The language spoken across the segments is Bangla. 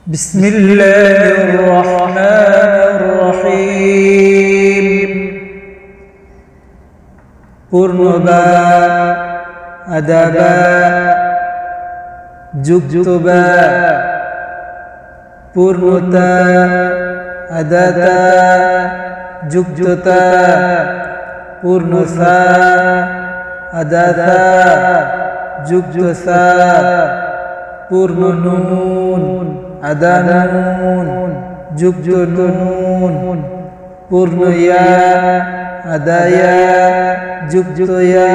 بسم الله الرحمن الرحيم পূর্ণবা আদাবা যুক্তবা পূর্ণতা আদাতা যুক্ততা পূর্ণসা আদাতা যুক্তসা পূর্ণ নুন আদা নুন যুক্ত নুন পূর্ণ ইয়া আদা ইয়া যুক্ত ইয়া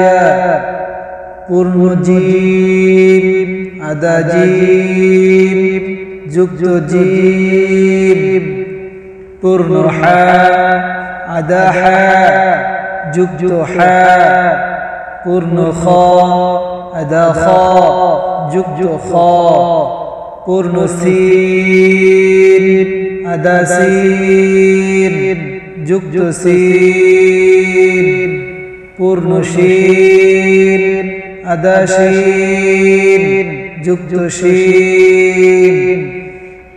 পূর্ণ জিম আদা জিম যুক্ত জিম পূর্ণ হা আদা হা যুক্ত হা পূর্ণ খ আদা খ যুক্ত খ পূর্ণ সিন আদা সিন যুক্ত সিন পূর্ণ শিন আদা শিন যুক্ত শিন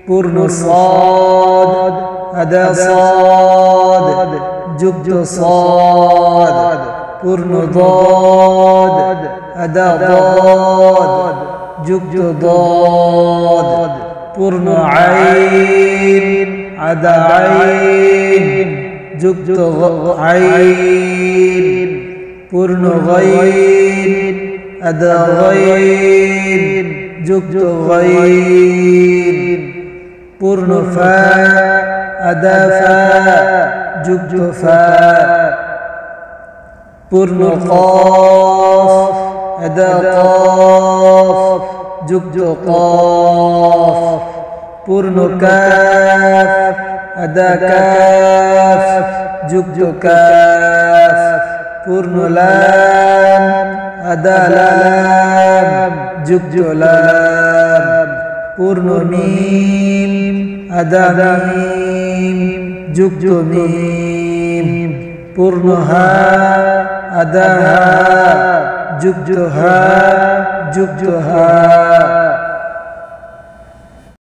পূর্ণ সাদ আদা সাদ যুক্ত সাদ পূর্ণ দাদ আদা দাদ যুক্ত দাদ পূর্ণ আইন আদা আইন যুক্ত আইন পূর্ণ গাইন আদা গাইন যুক্ত গাইন পূর্ণ ফা আদা ফা যুক্ত ফা পূর্ণ কফ আদা কফ যুক্ত কফ পূর্ণ কাফ আদা কাফ যুক্ত কাফ পূর্ণ লাম আদা লাম যুক্ত লাম পূর্ণ মিম আদা মিম যুক্ত মিম পূর্ণ হা আদা হা যুক্ত হা যুক্ত হা